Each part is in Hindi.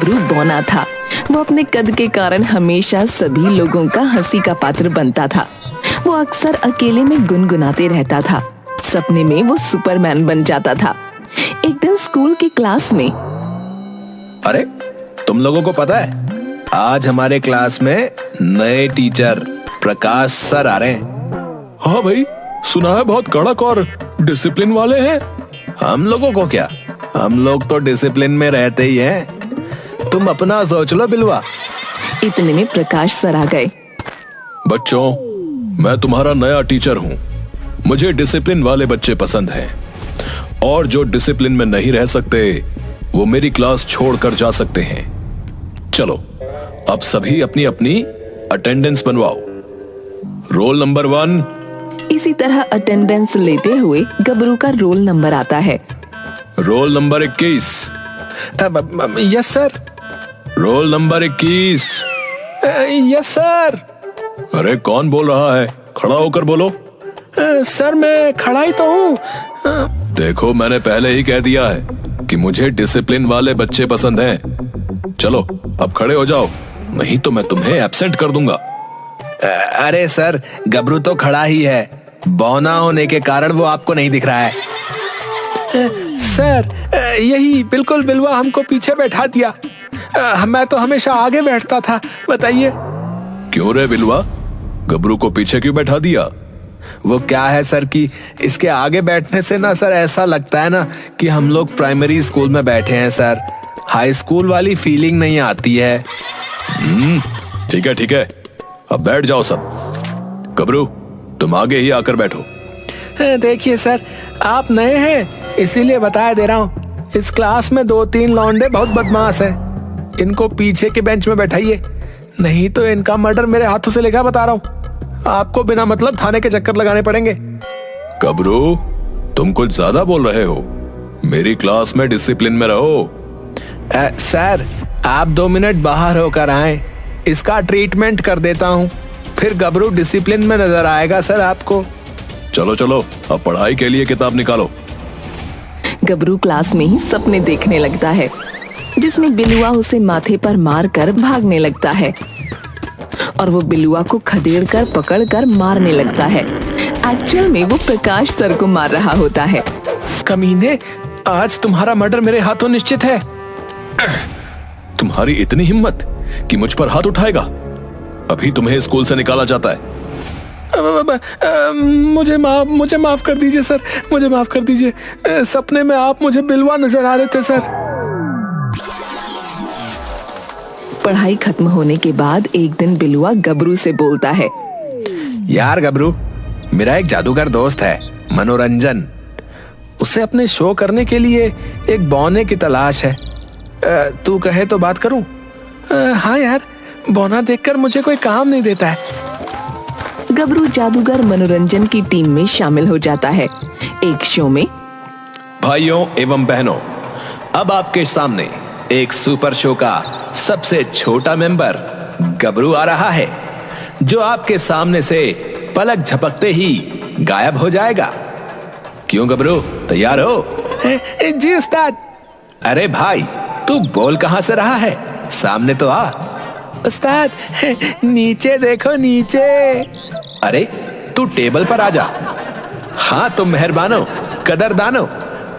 गबरू बौना था। वो अपने कद के कारण हमेशा सभी लोगों का हंसी का पात्र बनता था। वो अक्सर अकेले में गुनगुनाते रहता था। सपने में वो सुपरमैन बन जाता था। एक दिन स्कूल की क्लास में, अरे तुम लोगों को पता है आज हमारे क्लास में नए टीचर प्रकाश सर आ रहे हैं। हाँ भाई, सुना है बहुत कड़क और डिसिप्लिन वाले हैं। हम लोगों को क्या, हम लोग तो डिसिप्लिन में रहते ही हैं। तुम अपना सोच लो बिलवा। इतने में प्रकाश सर आ गए। बच्चों, मैं तुम्हारा नया टीचर हूँ। मुझे डिसिप्लिन वाले बच्चे पसंद हैं और जो डिसिप्लिन में नहीं रह सकते वो मेरी क्लास छोड़कर जा सकते हैं। चलो अब सभी अपनी अपनी अटेंडेंस बनवाओ। Roll number 1। इसी तरह अटेंडेंस लेते हुए गबरू का रोल नंबर आता है। Roll number 21। Yes sir. Roll number 21। Yes sir. अरे कौन बोल रहा है? खड़ा होकर बोलो। सर मैं खड़ा ही तो हूँ। देखो मैंने पहले ही कह दिया है कि मुझे डिसिप्लिन वाले बच्चे पसंद हैं। चलो अब खड़े हो जाओ, नहीं तो मैं तुम्हें एब्सेंट कर दूंगा। अरे सर, गबरू तो खड़ा ही है, बौना होने के कारण वो आपको नहीं दिख रहा है। सर यही बिल्कुल बिलवा हमको पीछे बैठा दिया। मैं तो हमेशा आगे बैठता था, बताइए। क्यों रे बिलवा, गबरू को पीछे क्यों बैठा दिया? वो क्या है सर कि इसके आगे बैठने से ना सर ऐसा लगता है ना कि हम लोग प्राइमरी स्कूल में बैठे हैं सर। हाई स्कूल वाली फीलिंग नहीं आती है। ठीक है ठीक है, अब बैठ जाओ सब। गबरू तुम आगे ही आकर बैठो। देखिए सर, आप नए हैं इसीलिए बता दे रहा हूँ, इस क्लास में 2-3 लौंडे बहुत बदमाश हैं। इनको पीछे के बेंच में बैठाइए, नहीं तो इनका मर्डर मेरे हाथों से लेगा, बता रहा हूँ। आपको बिना मतलब थाने के चक्कर लगाने पड़ेंगे। गबरू तुम कुछ ज्यादा बोल रहे हो, मेरी क्लास में डिसिप्लिन में रहो। सर आप 2 मिनट बाहर होकर आए, इसका ट्रीटमेंट कर देता हूँ, फिर गबरू डिसिप्लिन में नजर आएगा सर आपको। चलो चलो अब पढ़ाई के लिए किताब निकालो। गबरू क्लास में ही सपने देखने लगता है जिसमें बिलुआ उसे माथे पर मार कर भागने लगता है और वो बिलुआ को खदेड़ कर पकड़ कर मारने लगता है। एक्चुअल में वो प्रकाश सर को मार रहा होता है। कमीने, आज तुम्हारा मर्डर मेरे हाथों निश्चित है। तुम्हारी इतनी हिम्मत कि मुझ पर हाथ उठाएगा? अभी तुम्हें स्कूल से निकाला जाता है। मुझे माफ कर दीजिए सर, मुझे माफ कर दीजिए। सपने में आप मुझे बिलवा नजर आ रहे थे सर। पढ़ाई खत्म होने के बाद एक दिन बिलुआ गबरू से बोलता है, यार गबरू, मेरा एक जादूगर दोस्त है मनोरंजन, उसे अपने शो करने के लिए एक बौने की तलाश है। तू कहे तो बात करूं? हाँ यार, बौना देखकर मुझे कोई काम नहीं देता है। गबरू जादूगर मनोरंजन की टीम में शामिल हो जाता है। एक शो में, भाइयों एवं बहनों, अब आपके सामने एक सुपर शो का सबसे छोटा मेंबर गबरू आ रहा है, जो आपके सामने से पलक झपकते ही गायब हो जाएगा। क्यों गबरू, तैयार हो? जी उस्ताद। अरे भाई, तू बोल कहां से रहा है? सामने तो आ। उस्ताद नीचे देखो, नीचे। अरे तू टेबल पर आ जा। हाँ तो मेहरबानो, कदरदानो,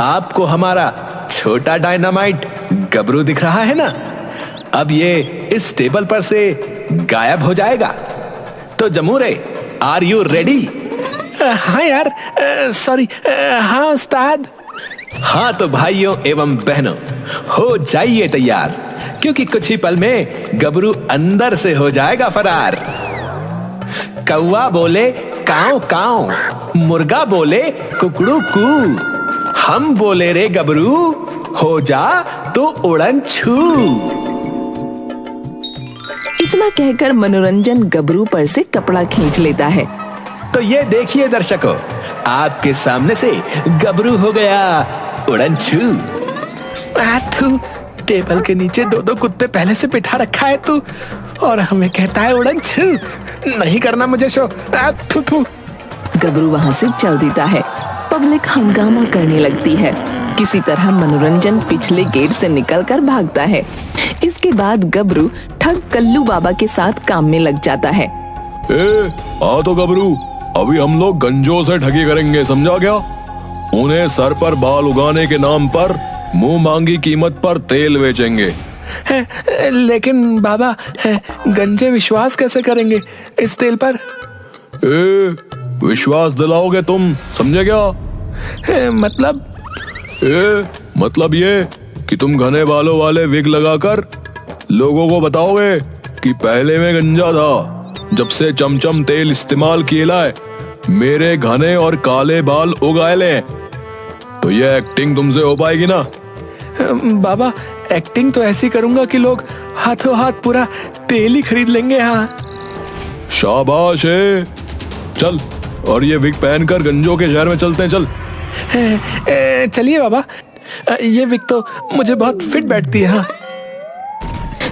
आपको हमारा छोटा डायनामाइट गबरू दिख रहा है ना? अब ये इस टेबल पर से गायब हो जाएगा। तो जमूरे, आर यू रेडी? हाँ यार, सॉरी। हाँ उस्ताद। हाँ तो भाइयों एवं बहनों, हो जाइए तैयार, क्योंकि कुछ ही पल में गबरू अंदर से हो जाएगा फरार। कौवा बोले काऊ काऊ, मुर्गा बोले कुकड़ू कू, हम बोले रे गबरू, हो जा तो उड़न छू। इतना कहकर मनोरंजन गबरू पर से कपड़ा खींच लेता है। तो ये देखिए दर्शकों, आपके सामने से गबरू हो गया उड़न छू। तू टेबल के नीचे 2-2 कुत्ते पहले से बिठा रखा है तू, और हमें कहता है उड़न छू। नहीं करना मुझे शो। गबरू वहां से चल देता है। पब्लिक हंगामा करने लगती है। किसी तरह मनोरंजन पिछले गेट से निकलकर भागता है। इसके बाद गबरू ठग कल्लू बाबा के साथ काम में लग जाता है। तो गबरू, अभी हम लोग गंजों से ठगी करेंगे, समझा क्या? उन्हें सर पर बाल उगाने के नाम पर मुंह मांगी कीमत पर तेल बेचेंगे। लेकिन बाबा, गंजे विश्वास कैसे करेंगे इस तेल पर? विश्वास दिलाओगे तुम, समझे क्या? मतलब ये कि तुम घने बालों वाले विग लगाकर लोगों को बताओगे कि पहले में गंजा था, जब से चमचम तेल इस्तेमाल किए लाए मेरे घने और काले बाल उगाए ले। तो ये एक्टिंग तुमसे हो पाएगी ना? बाबा, एक्टिंग तो ऐसी करूंगा कि लोग हाथों हाथ पूरा तेल ही खरीद लेंगे। हाँ, शाबाश है। चल, और ये विग पहनकर गंजों के शहर में चलते हैं। चल चलिए बाबा, ये विग तो मुझे बहुत फिट बैठती है। हाँ।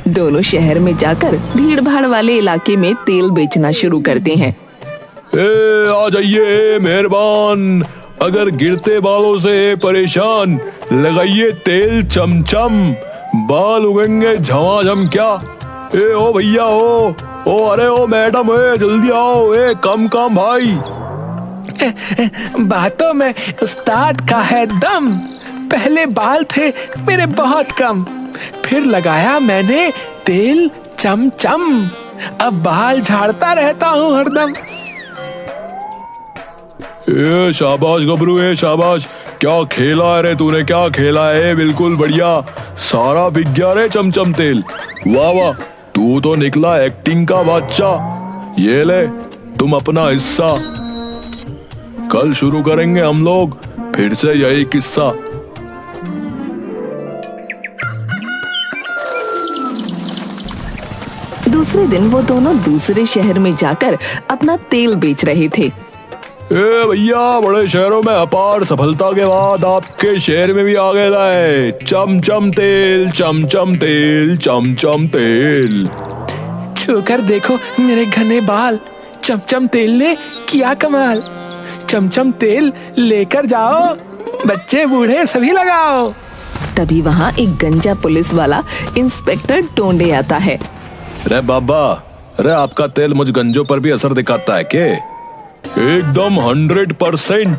दोनों शहर में जाकर भीड़ भाड़ वाले इलाके में तेल बेचना शुरू करते हैं। आ जाइए मेहरबान, अगर गिरते बालों से परेशान, लगाइए तेल चमचम, बाल उगेंगे झमाझम। क्या ओ भैया, ओ अरे ओ मैडम, जल्दी आओ, कम भाई। बातों में उस्ताद का है दम। पहले बाल थे मेरे बहुत कम, फिर लगाया मैंने तेल चमचम, अब बाल झाड़ता रहता हूँ हरदम। शाबाश गबरू, शाबाश। क्या खेला है रे तूने, क्या खेला है? बिल्कुल बढ़िया, सारा बिक गया रे चमचम तेल। वाह वाह, तू तो निकला एक्टिंग का बादशाह। ये ले तुम अपना हिस्सा। कल शुरू करेंगे हम लोग फिर से यही किस्सा। दूसरे दिन वो दोनों दूसरे शहर में जाकर अपना तेल बेच रहे थे। भैया, बड़े शहरों में अपार सफलता के बाद आपके शहर में भी आ गया है चमचम तेल, चमचम तेल, चमचम तेल। छूकर देखो मेरे घने बाल, चमचम तेल ने किया कमाल। चमचम तेल लेकर जाओ, बच्चे बूढ़े सभी लगाओ। तभी वहाँ एक गंजा पुलिस वाला इंस्पेक्टर टोंडे आता है। रे बाबा, रे आपका तेल मुझ गंजों पर भी असर दिखाता है के? एकदम 100%।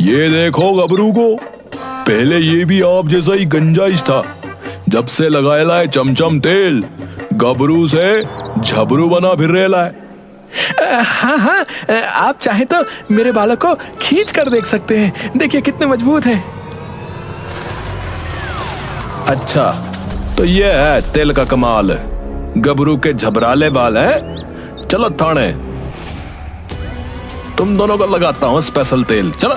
ये देखो गबरू को, पहले ये भी आप जैसा ही गंजाइश था। जब से लगाए लाए चमचम तेल, गबरू से झबरू बना फिर रहे लाए। हाँ, आप चाहे तो मेरे बालों को खींच कर देख सकते हैं, देखिए कितने मजबूत हैं। अच्छा, तो ये है तेल का कमाल। गबरू के झबराले बाल हैं। चलो थाने, तुम दोनों को लगाता हूँ स्पेशल तेल। चलो।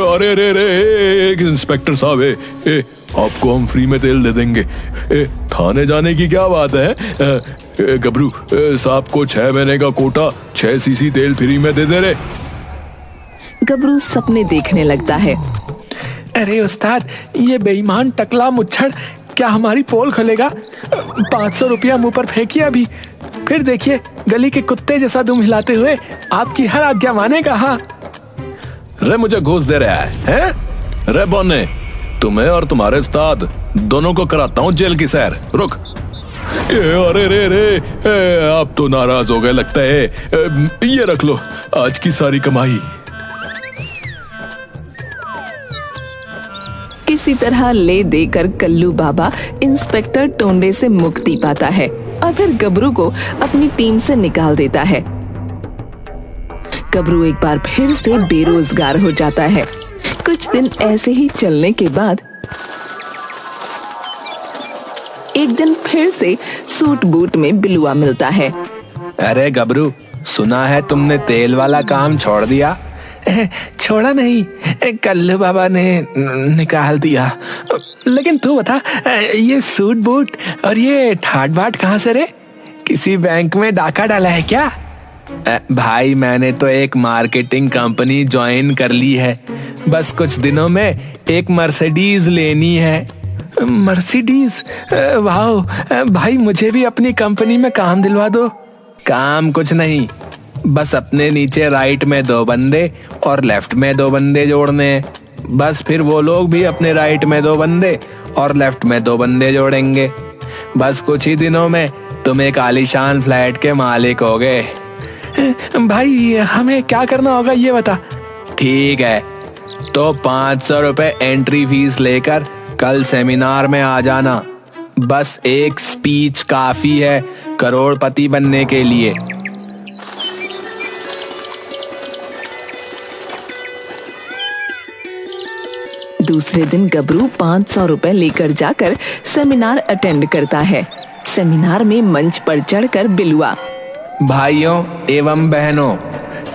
अरे रे, एक इंस्पेक्टर साहब, आपको हम फ्री में तेल दे देंगे। थाने जाने की क्या बात है? गबरू साहब को 6 महीने का कोटा 6 सीसी तेल फ्री में दे दे रे। गबरू सपने देखने लगता है। अरे उस्ताद, ये बेईमान टकला मुच्छड़ क्या हमारी पोल खोलेगा? 500 रुपया मुंह पर फेंकिए अभी, फिर देखिए गली के कुत्ते जैसा दुम हिलाते हुए आपकी हर आज्ञा मानेगा। हाँ। रे मुझे घूस दे रहा है? रे बोने, तुम्हें और तुम्हारे उस्ताद दोनों को कराता हूँ जेल की सैर। रुक। अरे रे, आप तो नाराज हो गए लगता है। ये रख लो आज की सारी कमाई। किसी तरह ले देकर कल्लू बाबा इंस्पेक्टर टोंडे से मुक्ति पाता है और फिर गबरू को अपनी टीम से निकाल देता है। गबरू एक बार फिर से बेरोजगार हो जाता है। कुछ दिन ऐसे ही चलने के बाद एक दिन फिर से सूट बूट में बिलुआ मिलता है। अरे गबरू, सुना है तुमने तेल वाला काम छोड़ दिया? छोड़ा नहीं, कल्लू बाबा ने निकाल दिया। लेकिन तू बता, ये सूट बूट और ये ठाट बाट कहाँ से रे? किसी बैंक में डाका डाला है क्या? भाई, मैंने तो एक मार्केटिंग कंपनी ज्वाइन कर ली है। बस कुछ दिनों में एक मर्सिडीज लेनी है। मर्सिडीज? वाह भाई, मुझे भी अपनी कंपनी में काम दिलवा दो। काम कुछ नहीं, बस अपने नीचे राइट में 2 बंदे और लेफ्ट में 2 बंदे जोड़ने। बस फिर वो लोग भी अपने राइट में 2 बंदे और लेफ्ट में 2 बंदे जोड़ेंगे। बस कुछ ही दिनों में तुम एक आलीशान फ्लैट के मालिक हो गए। भाई हमें क्या करना होगा ये बता। ठीक है, तो 500 रुपए एंट्री फीस लेकर कल सेमिनार में आ जाना। बस एक स्पीच काफी है करोड़पति बनने के लिए। दूसरे दिन गबरू 500 रुपए लेकर जाकर सेमिनार अटेंड करता है। सेमिनार में मंच पर चढ़कर बिलुआ, भाइयों एवं बहनों,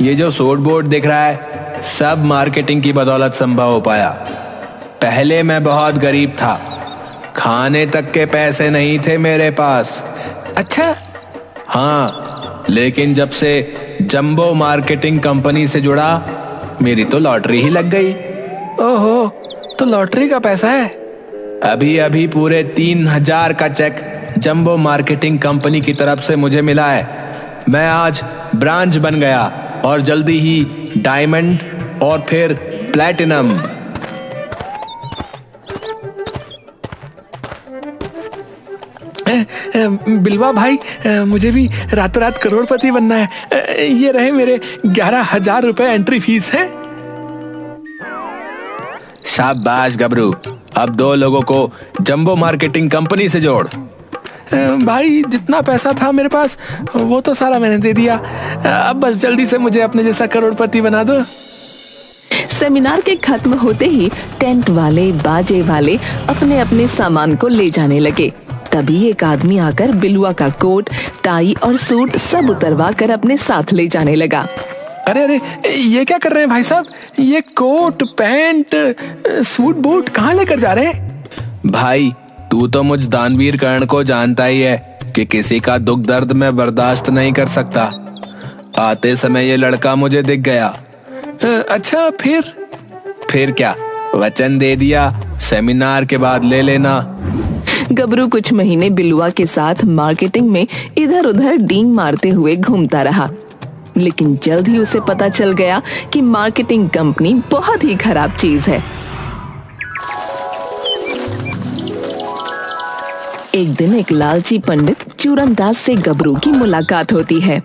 ये जो सूट बोर्ड दिख रहा है सब मार्केटिंग की बदौलत संभव हो पाया। पहले मैं बहुत गरीब था, खाने तक के पैसे नहीं थे मेरे पास। अच्छा? हाँ, लेकिन जब से जंबो मार्केटिंग कंपनी से जुड़ा मेरी तो लॉटरी ही लग गई। ओहो, तो लॉटरी का पैसा है। अभी अभी पूरे 3000 का चेक जंबो मार्केटिंग कंपनी की तरफ से मुझे मिला है। मैं आज ब्रांच बन गया और जल्दी ही डायमंड और फिर प्लैटिनम। बिलवा भाई, मुझे भी रातों रात करोड़पति बनना है। ये रहे मेरे 11,000 रुपए एंट्री फीस है। शाबाश गबरू, अब 2 लोगों को जंबो मार्केटिंग कंपनी से जोड़। भाई जितना पैसा था मेरे पास वो तो सारा मैंने दे दिया। अब बस जल्दी से मुझे अपने जैसा करोड़पति बना दो। सेमिनार के खत्म होते ही टेंट वाले, बाजे वाले अपने अपने सामान को ले जाने लगे। तभी एक आदमी आकर बिलुआ का कोट, टाई और सूट सब उतरवा कर अपने साथ ले जाने लगा। अरे अरे, ये क्या कर रहे हैं भाई साहब? ये कोट, पैंट, सूट बूट कहाँ लेकर जा रहे हैं? भाई तू तो मुझ दानवीर कर्ण को जानता ही है कि किसी का दुख दर्द मैं बर्दाश्त नहीं कर सकता। आते समय ये लड़का मुझे दिख गया। अच्छा फिर क्या? वचन दे दिया, सेमिनार के बाद ले लेना। गबरू कुछ महीने बिलुआ के साथ मार्केटिंग में इधर उधर डींग मारते हुए घूमता रहा, लेकिन जल्द ही उसे पता चल गया कि मार्केटिंग कंपनी बहुत ही खराब चीज है। एक दिन एक लालची पंडित चूरनदास से गबरू की मुलाकात होती है।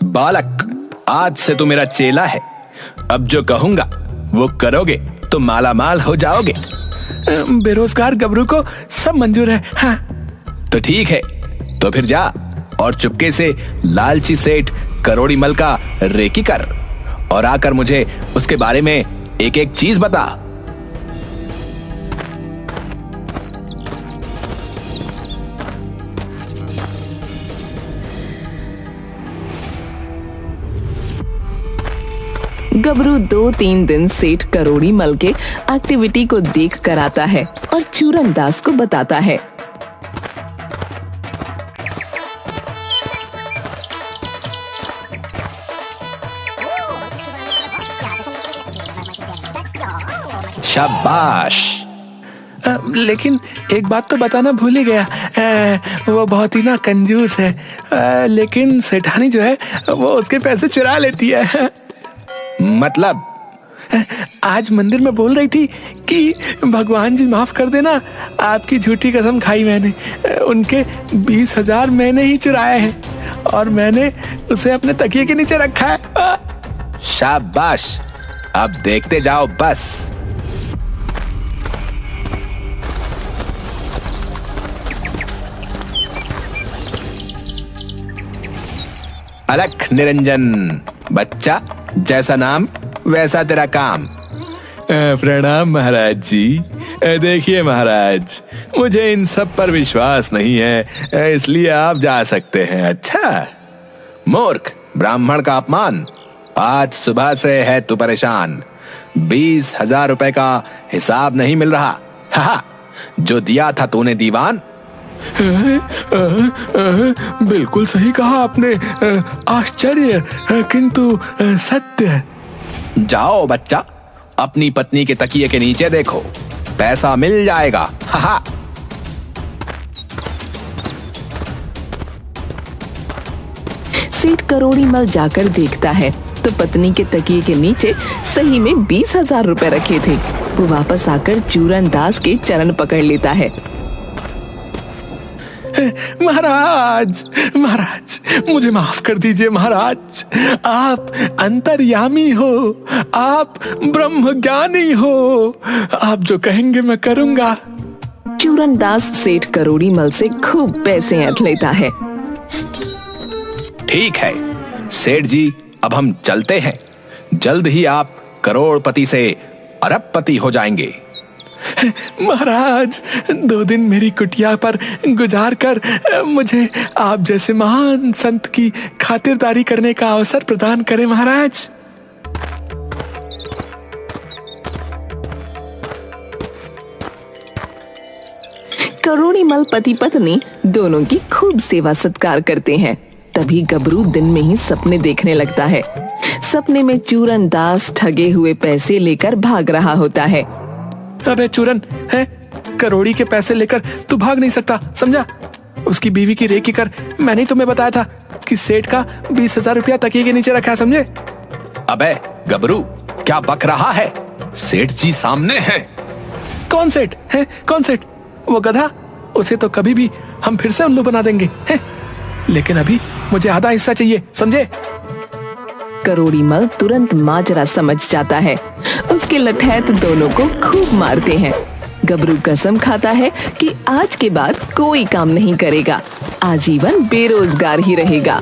बालक, आज से तू मेरा चेला है। अब जो कहूंगा वो करोगे तो मालामाल हो जाओगे। बेरोजगार गबरू को सब मंजूर है। हाँ। तो ठीक है, तो फिर जा और चुपके से लालची सेठ करोड़ी मल का रेकी कर और आकर मुझे उसके बारे में एक एक चीज बता। गबरू 2-3 दिन सेठ करोड़ी मल के एक्टिविटी को देख कर आता है और चूरनदास को बताता है। शाबाश। लेकिन एक बात तो बताना भूल ही गया। वो बहुत ही ना कंजूस है, लेकिन सेठानी जो है वो उसके पैसे चुरा लेती है। मतलब? आज मंदिर में बोल रही थी कि भगवान जी माफ कर देना, आपकी झूठी कसम खाई मैंने। उनके 20,000 मैंने ही चुराए हैं और मैंने उसे अपने तकिए के नीचे रखा है। शाबाश, अब देखते जाओ बस। अलख निरंजन, बच्चा जैसा नाम वैसा तेरा काम। प्रणाम महाराज जी। देखिए महाराज, मुझे इन सब पर विश्वास नहीं है, इसलिए आप जा सकते हैं। अच्छा मूर्ख, ब्राह्मण का अपमान। आज सुबह से है तू परेशान। 20,000 रुपए का हिसाब नहीं मिल रहा। हा, जो दिया था तूने दीवान। बिल्कुल सही कहा आपने। आश्चर्य किंतु सत्य। जाओ बच्चा, अपनी पत्नी के तकिए के नीचे देखो, पैसा मिल जाएगा। हा। सेठ करोड़ी मल जाकर देखता है तो पत्नी के तकिए के नीचे सही में 20,000 रुपए रखे थे। वो वापस आकर चूरन दास के चरण पकड़ लेता है। महाराज, महाराज, मुझे माफ कर दीजिए महाराज। आप अंतर्यामी हो, आप ब्रह्मज्ञानी हो। आप जो कहेंगे मैं करूंगा। चूरन दास सेठ करोड़ी मल से खूब पैसे ऐंठ लेता है। ठीक है सेठ जी, अब हम चलते हैं। जल्द ही आप करोड़पति से अरबपति हो जाएंगे। महाराज, 2 दिन मेरी कुटिया पर गुजार कर मुझे आप जैसे महान संत की खातिरदारी करने का अवसर प्रदान करें महाराज। करोड़ी मल पति पत्नी दोनों की खूब सेवा सत्कार करते हैं। तभी गबरू दिन में ही सपने देखने लगता है। सपने में चूरन दास ठगे हुए पैसे लेकर भाग रहा होता है। अबे चूरन, है करोड़ी के पैसे लेकर तू भाग नहीं सकता, समझा? उसकी बीवी की रेकी कर। मैंने तुम्हें बताया था कि सेठ का 20,000 रुपया तकिए के नीचे रखा है, समझे? अबे गबरू, क्या बक रहा है? सेठ जी सामने हैं। कौन सेठ है? कौन सेठ? वो गधा, उसे तो कभी भी हम फिर से उल्लू बना देंगे हैं? लेकिन अभी मुझे आधा हिस्सा चाहिए, समझे? करोड़ी मल तुरंत माजरा समझ जाता है। उसके लठैत दोनों को खूब मारते हैं। गबरू कसम खाता है कि आज के बाद कोई काम नहीं करेगा, आजीवन बेरोजगार ही रहेगा।